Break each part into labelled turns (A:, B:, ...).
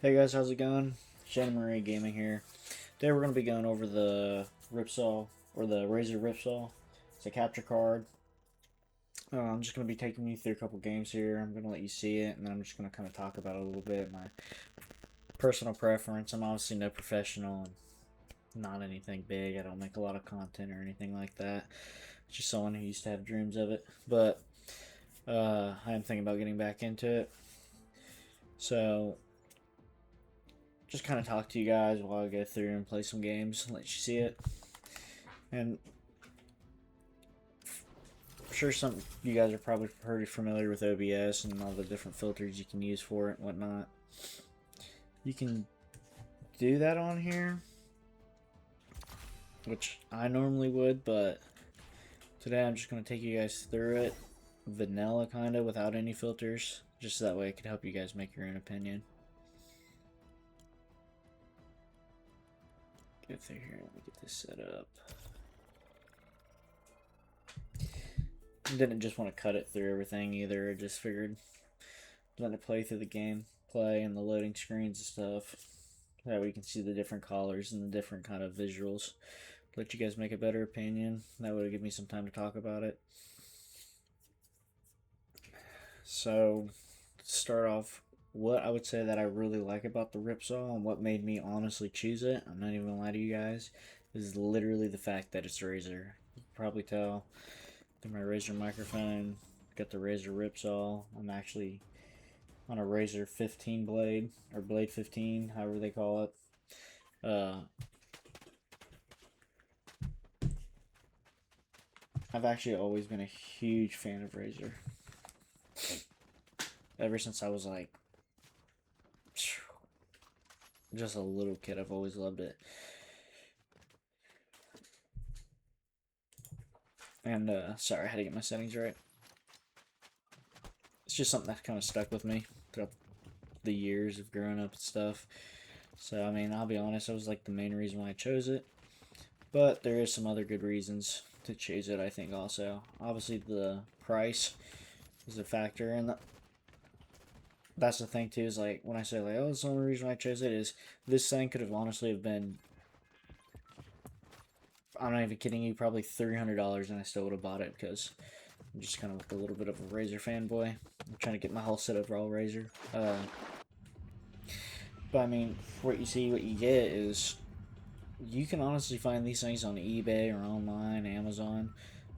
A: Hey guys, how's it going? Shannon Marie Gaming here. Today we're going to be going over the Ripsaw, or the Razer Ripsaw. It's a capture card. I'm just going to be taking you through a couple games here. I'm going to let you see it, and then I'm just going to kind of talk about it a little bit, my personal preference. I'm obviously no professional and not anything big. I don't make a lot of content or anything like that. Just someone who used to have dreams of it. But I am thinking about getting back into it. So just kind of talk to you guys while I go through and play some games, let you see it. And I'm sure some of you guys are probably pretty familiar with OBS and all the different filters you can use for it and whatnot. You can do that on here, which I normally would, but today I'm just going to take you guys through it vanilla kind of without any filters, just so that way it can help you guys make your own opinion. Get through here, let me get this set up. Didn't just want to cut it through everything either. I just figured let it play through the game, play and the loading screens and stuff. That way you can see the different colors and the different kind of visuals. Let you guys make a better opinion. That would give me some time to talk about it. So, to start off, what I would say that I really like about the Ripsaw and what made me honestly choose it, I'm not even gonna lie to you guys, is literally the fact that it's Razer. You can probably tell through my Razer microphone, got the Razer Ripsaw. I'm actually on a Razer 15 blade, or Blade 15, however they call it. I've actually always been a huge fan of Razer. Ever since I was like just a little kid, I've always loved it. And sorry, I had to get my settings right. It's just something that kind of stuck with me throughout the years of growing up and stuff. So I mean, I'll be honest, that was like the main reason why I chose it. But there is some other good reasons to choose it, I think, also. Obviously, the price is a factor, and that's the thing, too, is like, when I say, like, oh, that's the only reason why I chose it, is this thing could have honestly have been, I'm not even kidding you, probably $300, and I still would have bought it, because I'm just kind of like a little bit of a Razer fanboy. I'm trying to get my whole setup for all Razer. But, I mean, what you see, what you get is you can honestly find these things on eBay or online, Amazon,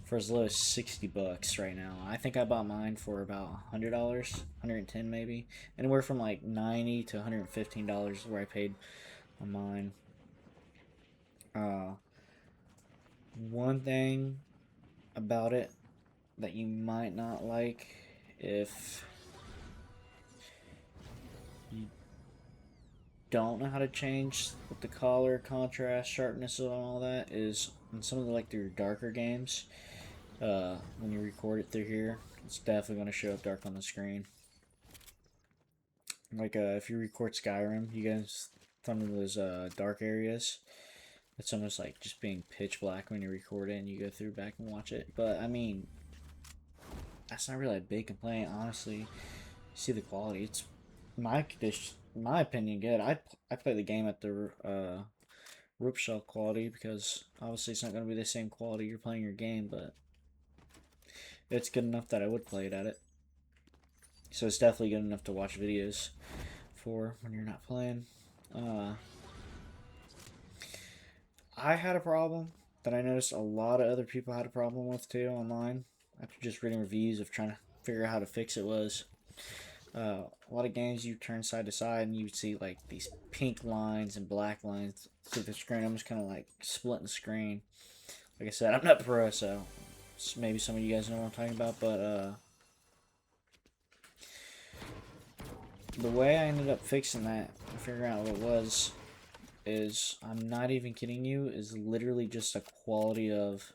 A: for as low as 60 bucks right now. I think I bought mine for about $100, 110 maybe. Anywhere from like $90 to $115 where I paid on mine. One thing about it that you might not like, if you don't know how to change with the color, contrast, sharpness, and all that, is in some of the like your darker games, when you record it through here, it's definitely going to show up dark on the screen. Like if you record Skyrim, you guys some of those dark areas, it's almost like just being pitch black when you record it and you go through back and watch it. But I mean, that's not really a big complaint, honestly. You see the quality, it's my opinion good. I play the game at the Ripsaw quality, because obviously it's not going to be the same quality you're playing your game, but it's good enough that I would play it at it. So it's definitely good enough to watch videos for when you're not playing. I had a problem that I noticed a lot of other people had a problem with too online after just reading reviews of trying to figure out how to fix it. Was a lot of games you turn side to side and you see like these pink lines and black lines through the screen, almost kind of like splitting the screen. Like I said, I'm not pro, so maybe some of you guys know what I'm talking about, but the way I ended up fixing that and figuring out what it was is, I'm not even kidding you, is literally just a quality of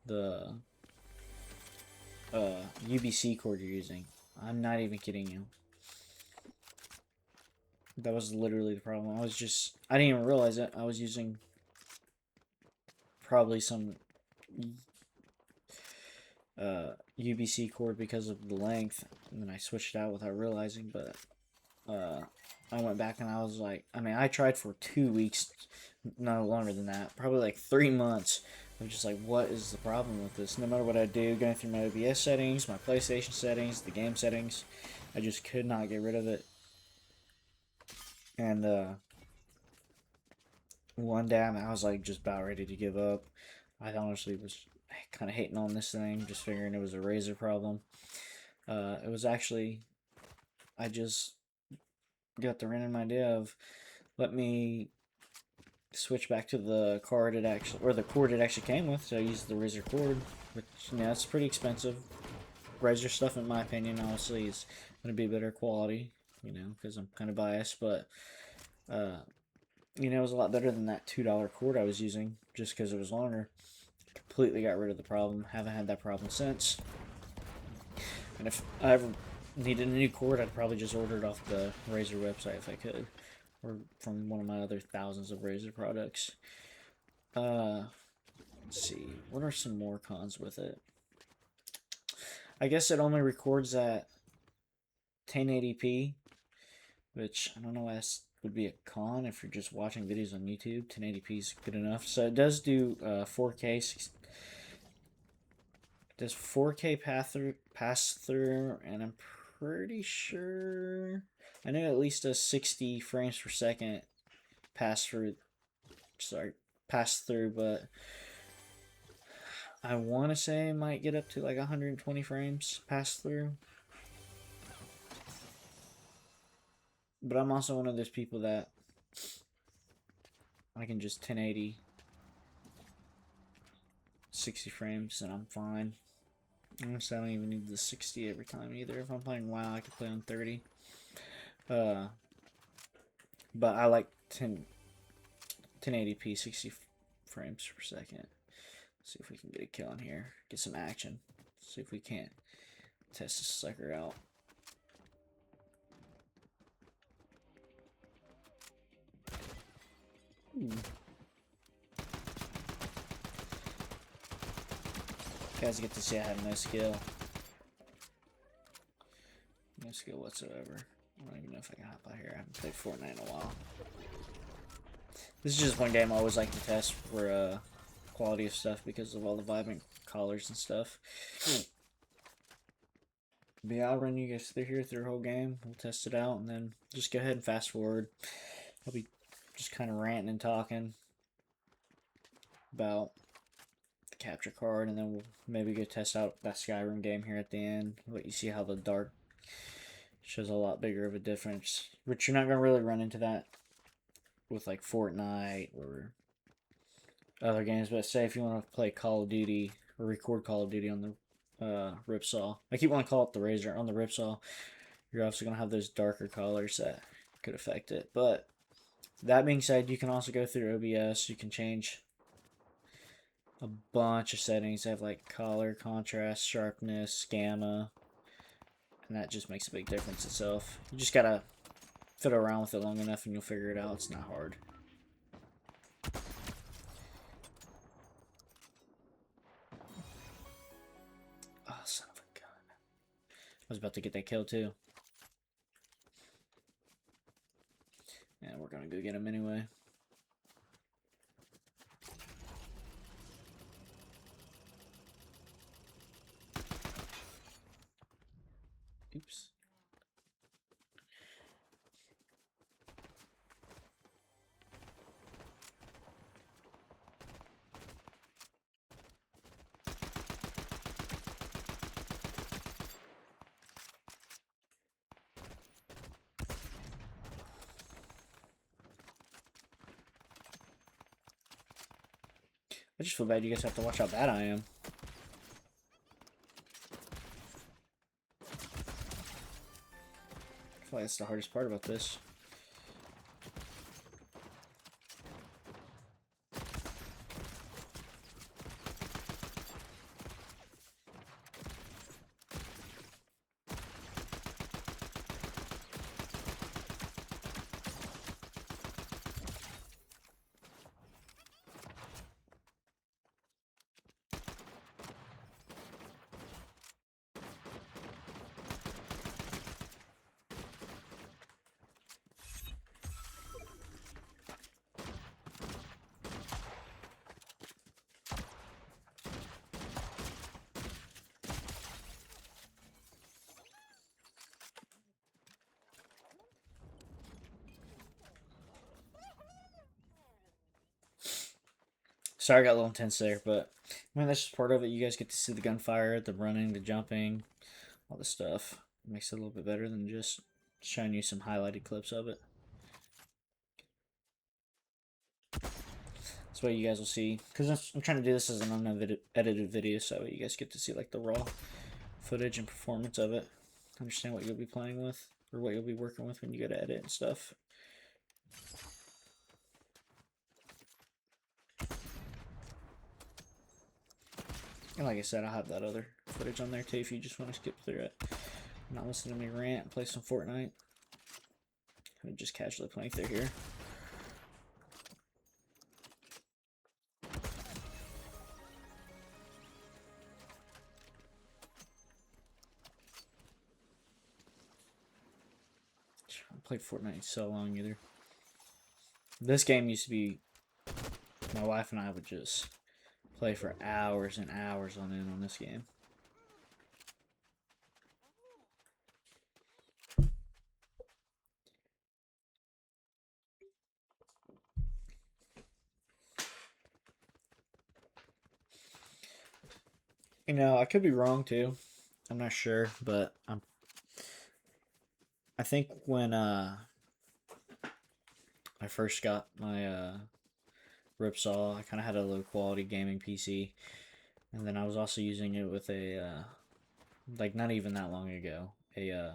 A: the UBC cord you're using. I'm not even kidding you. That was literally the problem. I didn't even realize it. I was using probably some UBC cord because of the length, and then I switched out without realizing, but I went back and I was like, I mean, I tried for 2 weeks, no longer than that, probably like 3 months. I'm just like, what is the problem with this? No matter what I do, going through my OBS settings, my PlayStation settings, the game settings, I just could not get rid of it. And one day I was like just about ready to give up. I honestly was kind of hating on this thing, just figuring it was a Razer problem. It was actually, I just got the random idea of, let me switch back to the card it actually, or the cord it actually came with. So I used the Razer cord, which, you know, it's pretty expensive. Razer stuff, in my opinion, honestly, is going to be better quality, you know, because I'm kind of biased, but, you know, it was a lot better than that $2 cord I was using, just because it was longer. Completely got rid of the problem. Haven't had that problem since. And if I ever needed a new cord, I'd probably just order it off the Razer website if I could, or from one of my other thousands of Razer products. Let's see, what are some more cons with it? I guess it only records at 1080p, which I don't know why this would be a con if you're just watching videos on YouTube. 1080p is good enough. So it does do 4K. Does 4K pass through, and I'm pretty sure I know at least a 60 frames per second pass through. Sorry, pass through, but I want to say it might get up to like 120 frames pass through. But I'm also one of those people that I can just 1080 60 frames and I'm fine. Honestly, I don't even need the 60 every time either. If I'm playing WoW, I can play on 30. But I like 1080p 60 frames per second. See if we can get a kill in here. Get some action. See if we can't test this sucker out. Guys get to see I have no skill. No skill whatsoever. I don't even know if I can hop out here. I haven't played Fortnite in a while. This is just one game I always like to test for quality of stuff because of all the vibrant colors and stuff. But yeah, I'll run you guys through here through the whole game. We'll test it out and then just go ahead and fast forward. I'll be just kind of ranting and talking about the capture card, and then we'll maybe go test out that Skyrim game here at the end. Let you see how the dark shows a lot bigger of a difference, which you're not going to really run into that with like Fortnite or other games. But say if you want to play Call of Duty or record Call of Duty on the Ripsaw, I keep wanting to call it the Razer, on the Ripsaw, you're also going to have those darker colors that could affect it. But that being said, you can also go through OBS. You can change a bunch of settings. They have like color, contrast, sharpness, gamma, and that just makes a big difference itself. You just gotta fiddle around with it long enough and you'll figure it out. It's not hard. Oh, son of a gun. I was about to get that kill too. And we're gonna go get him anyway. Oops. I just feel bad you guys have to watch how bad I am. I feel like that's the hardest part about this. Sorry I got a little intense there, but I mean, that's just part of it. You guys get to see the gunfire, the running, the jumping, all the stuff. It makes it a little bit better than just showing you some highlighted clips of it. That's what you guys will see. Because I'm trying to do this as an unedited video, so you guys get to see like the raw footage and performance of it. Understand what you'll be playing with, or what you'll be working with when you go to edit and stuff. And like I said, I'll have that other footage on there too if you just want to skip through it. Not listen to me rant and play some Fortnite. I'm just casually playing through here. I played Fortnite so long either. This game used to be, my wife and I would just play for hours and hours on end on this game. You know, I could be wrong too. I'm not sure, but I think when I first got my Ripsaw, I kind of had a low quality gaming PC, and then I was also using it with a like not even that long ago, a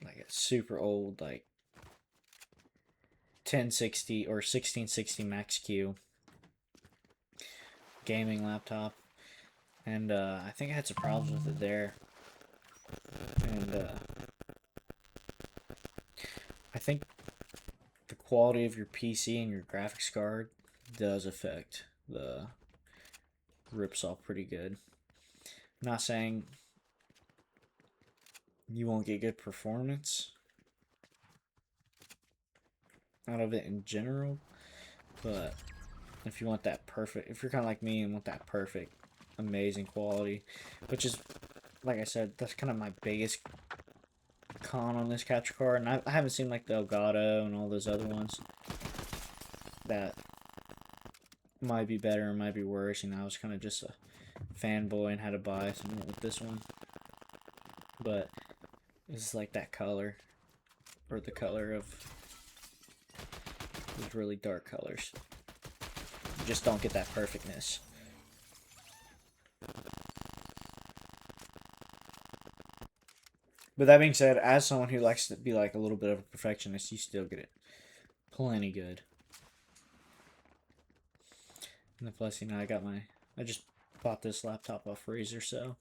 A: like a super old like 1060 or 1660 Max Q gaming laptop, and I think I had some problems with it there, and I think the quality of your PC and your graphics card does affect the Ripsaw pretty good. I'm not saying you won't get good performance out of it in general, but if you want that perfect, if you're kind of like me and want that perfect, amazing quality, which is, like I said, that's kind of my biggest con on this capture card, and I haven't seen like the Elgato and all those other ones that might be better and might be worse. You know, I was kind of just a fanboy and had to buy something with this one, but it's like that color, or the color of these really dark colors. You just don't get that perfectness. But that being said, as someone who likes to be like a little bit of a perfectionist, you still get it plenty good. And the plus, you know, I just bought this laptop off Razer, so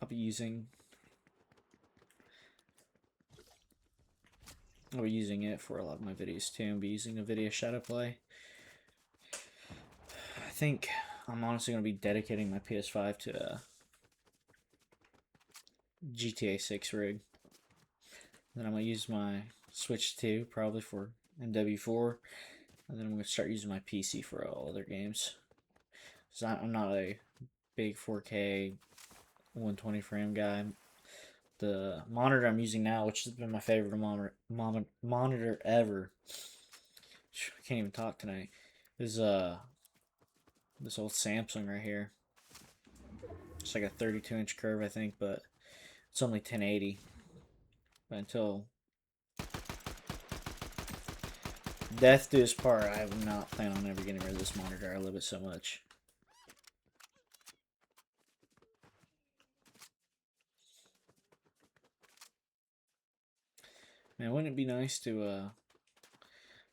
A: I'll be using it for a lot of my videos too, and be using a video shadow play. I think I'm honestly going to be dedicating my PS5 to a GTA 6 rig. Then I'm going to use my Switch 2 probably for MW4, and then I'm going to start using my PC for all other games. Because I'm not a big 4K 120 frame guy. The monitor I'm using now, which has been my favorite monitor ever, I can't even talk tonight, is this old Samsung right here. It's like a 32-inch curve, I think, but it's only 1080. But until death do us part, I would not plan on ever getting rid of this monitor. I love it so much. Man, wouldn't it be nice to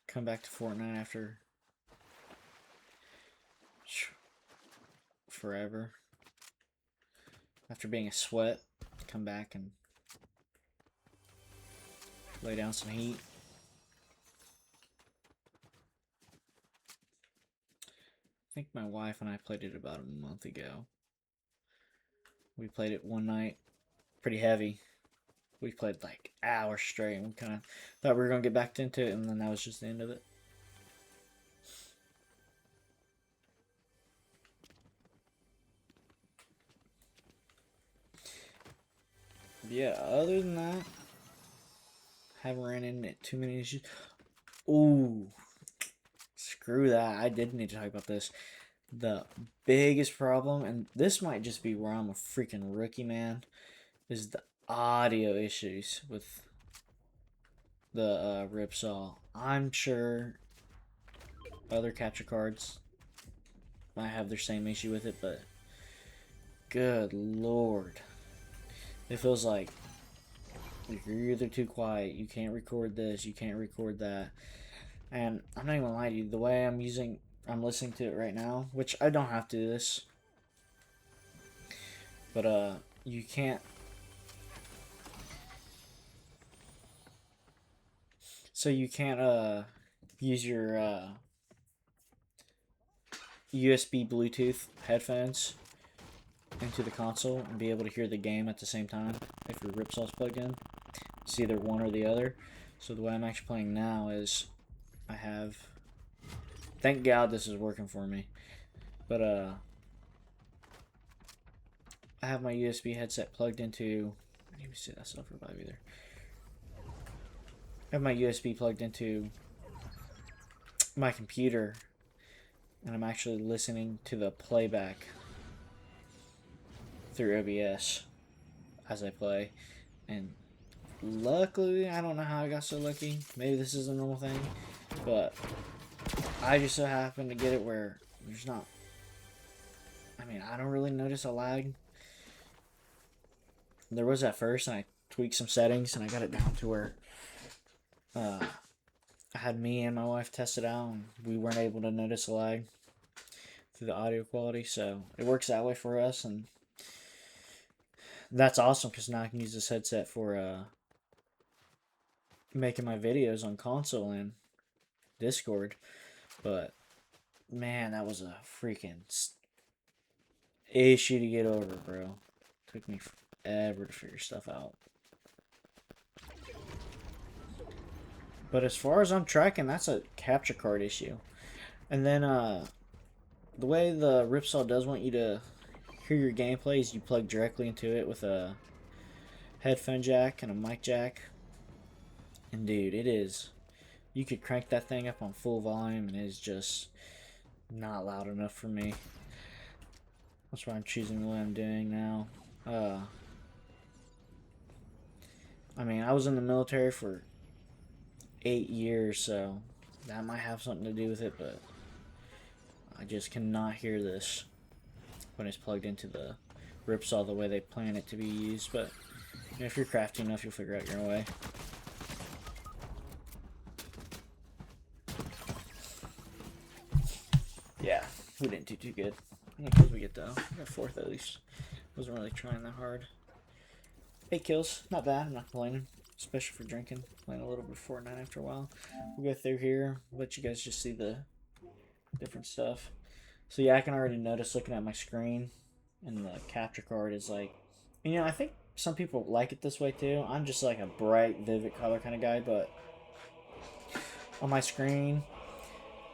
A: come back to Fortnite after forever? After being a sweat, come back and lay down some heat. I think my wife and I played it about a month ago. We played it one night, pretty heavy. We played like hours straight, and we kind of thought we were going to get back into it, and then that was just the end of it. Yeah, other than that, haven't ran into too many issues. Ooh, screw that. I did need to talk about this. The biggest problem, and this might just be where I'm a freaking rookie, man, is the audio issues with the Ripsaw. I'm sure other capture cards might have their same issue with it, but good lord. It feels like you're either too quiet, you can't record this, you can't record that. And I'm not even gonna lie to you, the way I'm listening to it right now, which I don't have to do this, but you can't. So you can't use your USB Bluetooth headphones into the console and be able to hear the game at the same time if your Ripsaw's plugged in. It's either one or the other. So the way I'm actually playing now is I have, thank God this is working for me, but I have my USB headset plugged into, I didn't even see that stuff revive either. I have my USB plugged into my computer, and I'm actually listening to the playback through OBS as I play. And luckily, I don't know how I got so lucky. Maybe this is a normal thing, but I just so happen to get it where there's not, I mean, I don't really notice a lag. There was at first, and I tweaked some settings, and I got it down to where I had me and my wife test it out, and we weren't able to notice a lag through the audio quality, so it works that way for us, and that's awesome because now I can use this headset for making my videos on console and Discord. But man, that was a freaking issue to get over, bro. Took me forever to figure stuff out. But as far as I'm tracking, that's a capture card issue. And then the way the Ripsaw does want you to hear your gameplay is you plug directly into it with a headphone jack and a mic jack. And dude, it is, you could crank that thing up on full volume and it's just not loud enough for me. That's why I'm choosing the way I'm doing now. I mean, I was in the military for 8 years, so that might have something to do with it, but I just cannot hear this when it's plugged into the Ripsaw the way they plan it to be used. But you know, if you're crafty enough, you'll figure out your way. Yeah, we didn't do too good. How many kills we get though? We got 4th at least. Wasn't really trying that hard. 8 kills, not bad. I'm not complaining, especially for drinking. Playing a little bit of Fortnite after a while. We'll go through here, let you guys just see the different stuff. So yeah, I can already notice looking at my screen, and the capture card is like, you know, I think some people like it this way too. I'm just like a bright, vivid color kind of guy, but on my screen,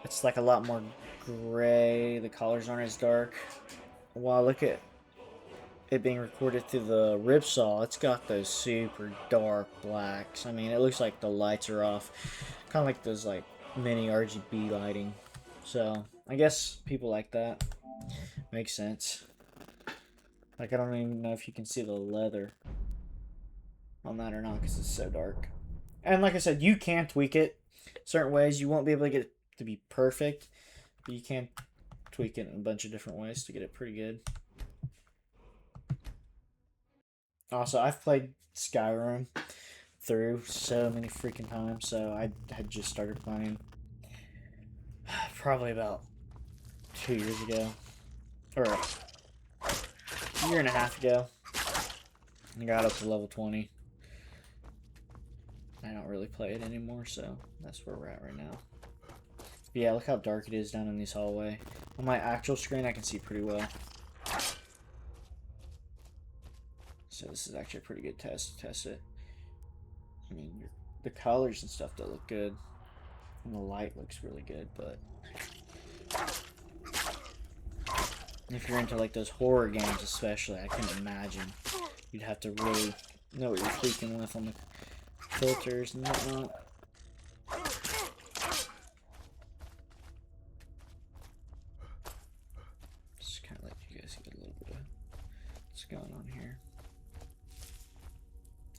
A: it's like a lot more gray. The colors aren't as dark. While look at it being recorded through the Ripsaw, it's got those super dark blacks. I mean, it looks like the lights are off, kind of like those like mini RGB lighting. So I guess people like that. Makes sense. Like, I don't even know if you can see the leather on that or not because it's so dark. And like I said, you can tweak it certain ways. You won't be able to get it to be perfect, but you can tweak it in a bunch of different ways to get it pretty good. Also, I've played Skyrim through so many freaking times, so I had just started playing probably about 2 years ago, or a year and a half ago. I got up to level 20. I don't really play it anymore, so that's where we're at right now. But yeah, look how dark it is down in this hallway. On my actual screen, I can see pretty well. So this is actually a pretty good test to test it. I mean, the colors and stuff that look good, and the light looks really good, but if you're into like those horror games especially, I can imagine you'd have to really know what you're tweaking with on the filters and whatnot.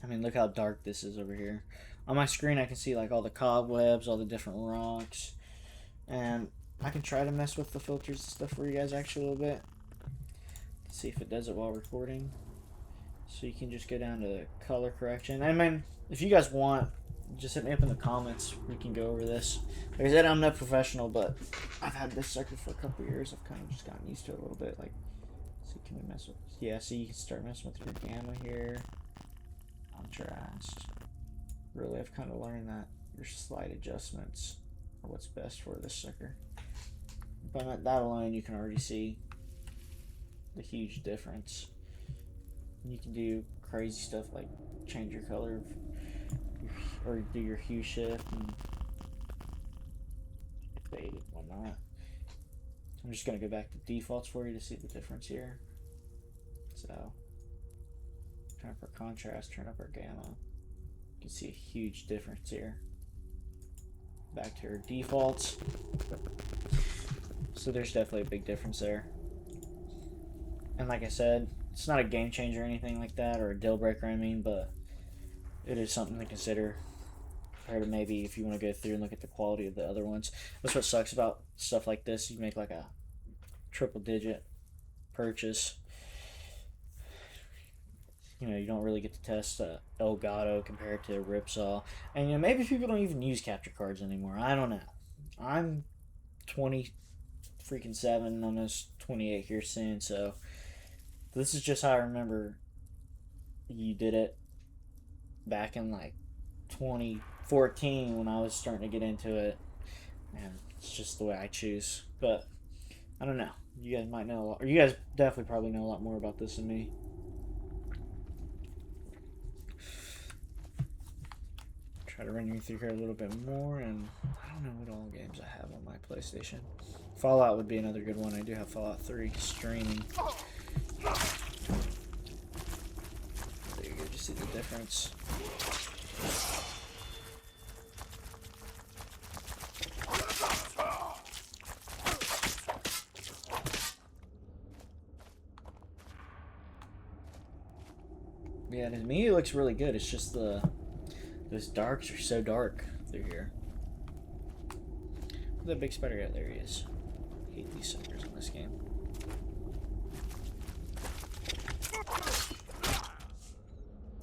A: I mean, look how dark this is over here. On my screen, I can see like all the cobwebs, all the different rocks, and I can try to mess with the filters and stuff for you guys actually a little bit. See if it does it while recording. So you can just go down to color correction. I mean, if you guys want, just hit me up in the comments. We can go over this. Like I said, I'm not professional, but I've had this sucker for a couple years. I've kind of just gotten used to it a little bit. Like, so can we mess with? Yeah, so you can start messing with your gamma here. Contrast. Really, I've kind of learned that your slight adjustments are what's best for this sucker. But that alone, you can already see the huge difference. You can do crazy stuff like change your color or do your hue shift and fade and whatnot. I'm just going to go back to defaults for you to see the difference here. So turn up our contrast, turn up our gamma. You can see a huge difference here. Back to our defaults. So there's definitely a big difference there. And like I said, it's not a game changer or anything like that, or a deal breaker, I mean, but it is something to consider. Or to maybe if you want to go through and look at the quality of the other ones. That's what sucks about stuff like this. You make like a triple digit purchase. You know, you don't really get to test Elgato compared to Ripsaw. And you know, maybe people don't even use capture cards anymore. I don't know. I'm 27, almost 28 here soon, so this is just how I remember you did it back in like 2014 when I was starting to get into it. And it's just the way I choose. But I don't know. You guys might know a lot, or you guys definitely probably know a lot more about this than me. Try to run you through here a little bit more, and I don't know what all games I have on my PlayStation. Fallout would be another good one. I do have Fallout 3 streaming. There you go, just see the difference. Yeah, to me it looks really good. It's just those darks are so dark through here. Where's that big spider guy? There he is. I hate these suckers in this game.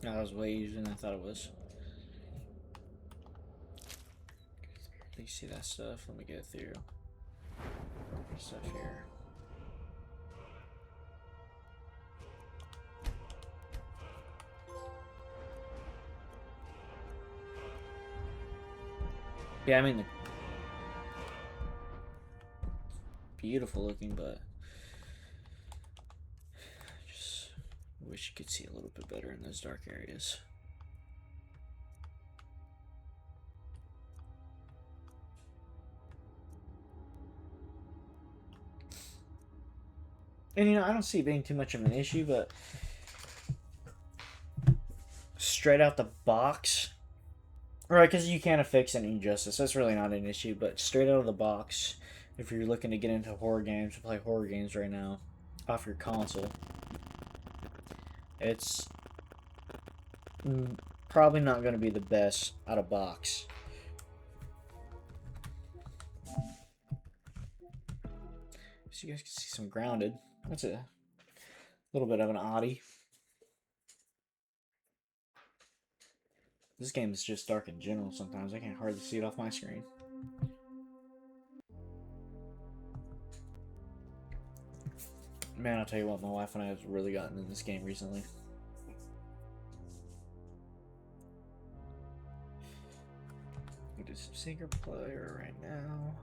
A: Oh, that was way easier than I thought it was. Do you see that stuff? Let me go through stuff here. Yeah, I mean, beautiful looking, but just wish you could see a little bit better in those dark areas. And you know, I don't see it being too much of an issue, but straight out the box, right? Because you can't affix any injustice. That's really not an issue. But straight out of the box, if you're looking to get into horror games, play horror games right now, off your console, it's probably not going to be the best out of box. So you guys can see some grounded. That's a little bit of an oddie. This game is just dark in general sometimes. I can hardly see it off my screen. Man, I'll tell you what, my wife and I have really gotten in this game recently. We'll do some single player right now.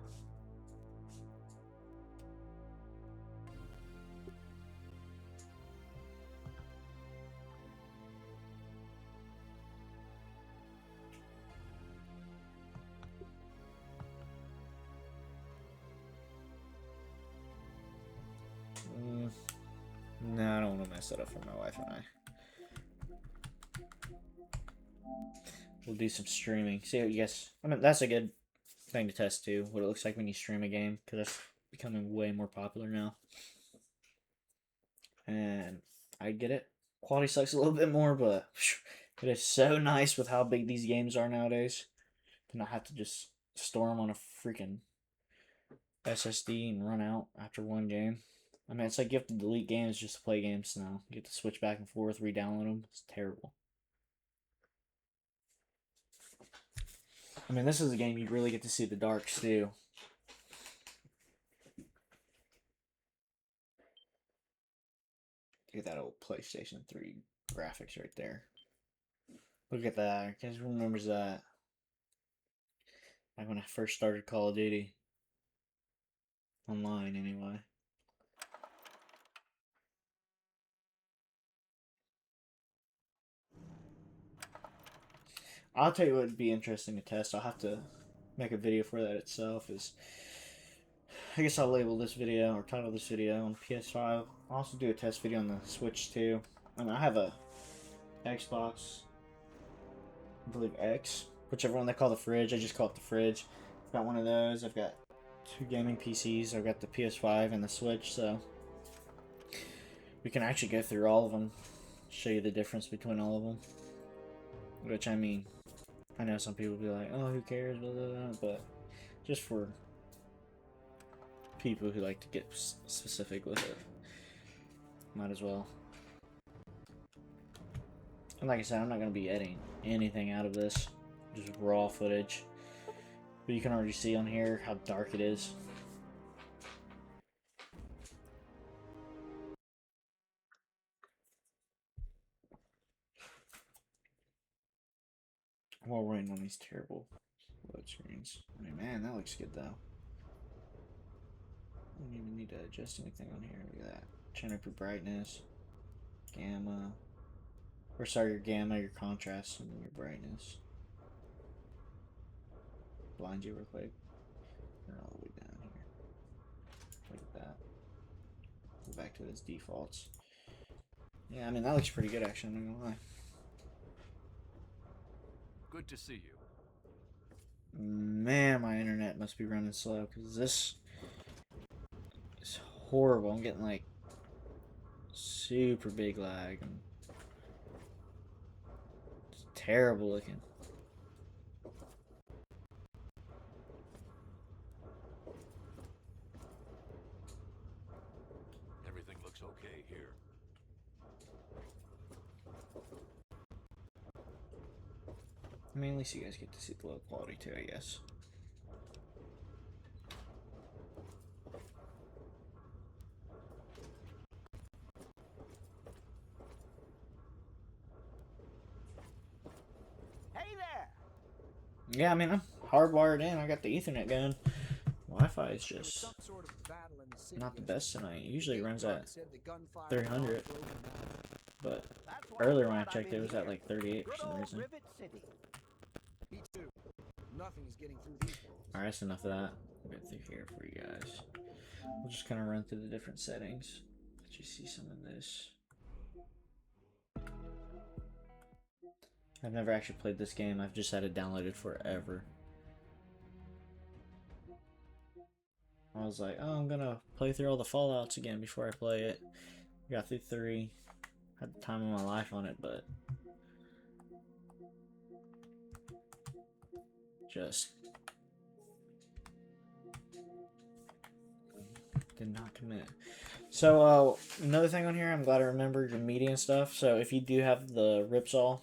A: No, I don't want to mess that up for my wife and I. We'll do some streaming. See what you guys... I mean, that's a good thing to test too, what it looks like when you stream a game, because that's becoming way more popular now. And I get it. Quality sucks a little bit more, but It is so nice with how big these games are nowadays to not have to just store them on a freaking SSD and run out after one game. I mean, it's like you have to delete games just to play games now. You have to switch back and forth, re-download them. It's terrible. I mean, this is a game you really get to see the darks too. Look at that old PlayStation 3 graphics right there. Look at that. Who remembers that? Like when I first started Call of Duty. Online, anyway. I'll tell you what would be interesting to test. I'll have to make a video for that itself. I guess I'll label this video or title this video on PS5. I'll also do a test video on the Switch too. And I have a Xbox, I believe X, whichever one they call the fridge. I just call it the fridge. I've got one of those. I've got 2 gaming PCs. I've got the PS5 and the Switch, so we can actually go through all of them, show you the difference between all of them. Which, I mean, I know some people will be like, oh, who cares, blah, blah, blah, but just for people who like to get specific with it, might as well. And like I said, I'm not going to be editing anything out of this, just raw footage. But you can already see on here how dark it is. While running on these terrible load screens. I mean, man, that looks good though. I don't even need to adjust anything on here. Look at that. Turn up your brightness, gamma, or sorry, your gamma, your contrast, and your brightness. Blind you real quick. Turn all the way down here. Look at that. Go back to its defaults. Yeah, I mean, that looks pretty good actually, I'm not gonna lie.
B: Good to see you.
A: Man, my internet must be running slow because this is horrible. I'm getting like super big lag and it's terrible looking.
B: Everything looks okay here.
A: I mean, at least you guys get to see the low quality too, I guess.
C: Hey there!
A: Yeah, I mean, I'm hardwired in. I got the Ethernet going. Wi-Fi is just not the best tonight. It usually runs at 300, but earlier when I checked, it was at like 38 for some reason. Alright, that's enough of that. We'll get through here for you guys. We'll just kind of run through the different settings. Let you see some of this. I've never actually played this game. I've just had it downloaded forever. I was like, oh, I'm gonna play through all the Fallouts again before I play it. Got through 3. Had the time of my life on it, but just did not commit. So another thing on here, I'm glad I remembered your media and stuff. So if you do have the Ripsaw,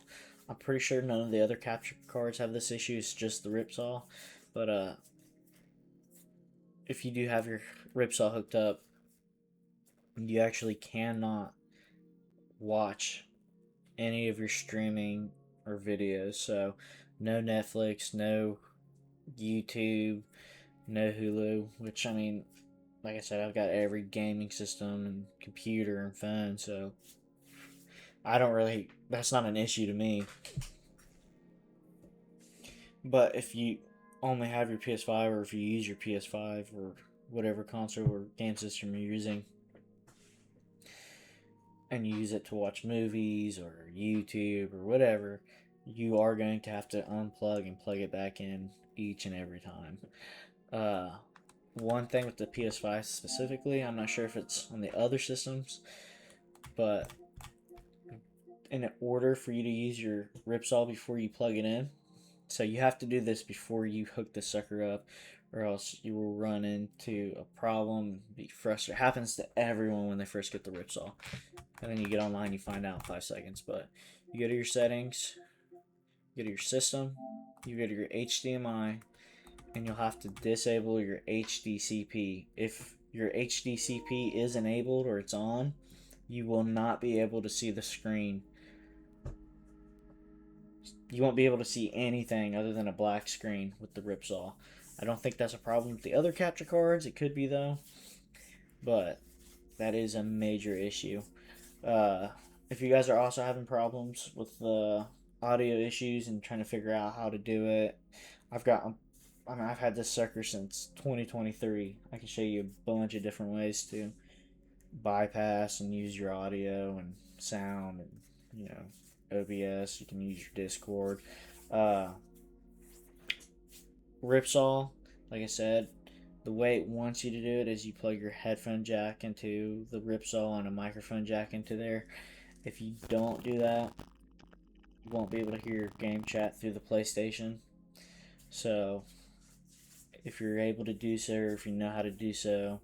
A: I'm pretty sure none of the other capture cards have this issue. It's just the Ripsaw. But if you do have your Ripsaw hooked up, you actually cannot watch any of your streaming or videos. So no Netflix, no YouTube, no Hulu, which, I mean, like I said, I've got every gaming system and computer and phone, so I don't really, that's not an issue to me. But if you only have your PS5 or if you use your PS5 or whatever console or game system you're using and you use it to watch movies or YouTube or whatever, you are going to have to unplug and plug it back in each and every time. One thing with the PS5 specifically, I'm not sure if it's on the other systems, but in order for you to use your Ripsaw before you plug it in. So you have to do this before you hook the sucker up, or else you will run into a problem, be frustrated. It happens to everyone when they first get the Ripsaw. And then you get online, you find out in 5 seconds. But you go to your settings, you go to your system, you go to your HDMI, and you'll have to disable your HDCP. If your HDCP is enabled or it's on, you will not be able to see the screen. You won't be able to see anything other than a black screen with the Ripsaw. I don't think that's a problem with the other capture cards. It could be though, but that is a major issue. If you guys are also having problems with the audio issues and trying to figure out how to do it, I've had this sucker since 2023. I can show you a bunch of different ways to bypass and use your audio and sound and, you know, OBS. You can use your Discord. Ripsaw, like I said, the way it wants you to do it is you plug your headphone jack into the Ripsaw and a microphone jack into there. If you don't do that, you won't be able to hear your game chat through the PlayStation. So if you're able to do so, or if you know how to do so,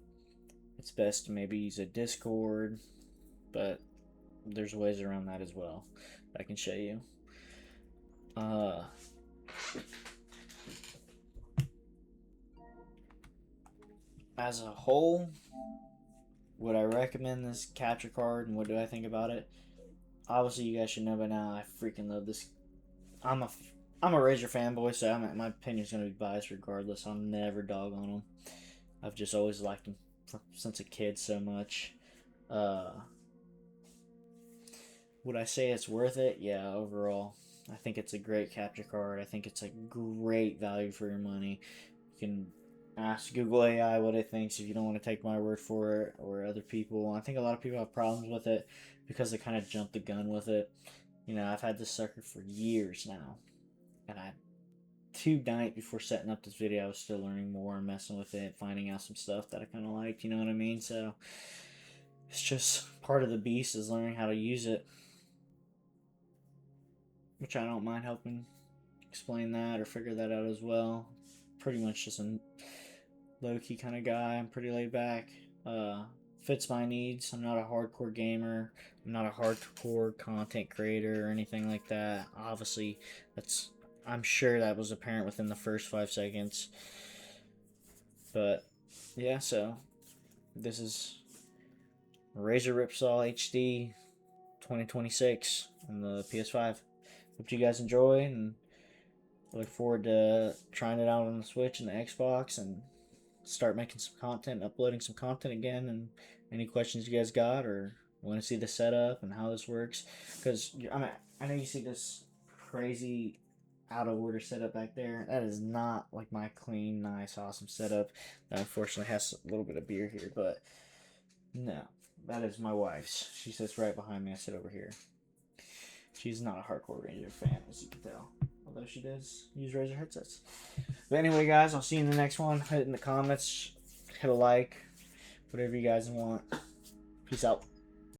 A: it's best to maybe use a Discord, but there's ways around that as well that I can show you. As a whole, would I recommend this capture card, and what do I think about it? Obviously, you guys should know by now, I freaking love this. I'm a Razer fanboy, so my opinion's gonna be biased regardless. I'll never dog on them. I've just always liked them since a kid so much. Would I say it's worth it? Yeah, overall. I think it's a great capture card. I think it's a great value for your money. You can ask Google AI what it thinks if you don't want to take my word for it, or other people. I think a lot of people have problems with it because they kind of jump the gun with it. You know, I've had this sucker for years now, and tonight before setting up this video, I was still learning more and messing with it, finding out some stuff that I kind of liked, you know what I mean? So it's just part of the beast is learning how to use it, which I don't mind helping explain that or figure that out as well. Pretty much just a low-key kind of guy. I'm pretty laid back. Fits my needs. I'm not a hardcore gamer. I'm not a hardcore content creator or anything like that. Obviously, I'm sure that was apparent within the first 5 seconds. But yeah, so this is Razer Ripsaw HD 2026 on the PS5. Hope you guys enjoy, and look forward to trying it out on the Switch and the Xbox, and start making some content, uploading some content again. And any questions you guys got, or want to see the setup and how this works, because I know you see this crazy out of order setup back there. That is not like my clean, nice, awesome setup. That unfortunately has a little bit of beer here, but no, that is my wife's. She sits right behind me. I sit over here. She's not a hardcore Razer fan, as you can tell, although she does use Razer headsets. But anyway, guys, I'll see you in the next one. Hit in the comments, hit a like, whatever you guys want. Peace out.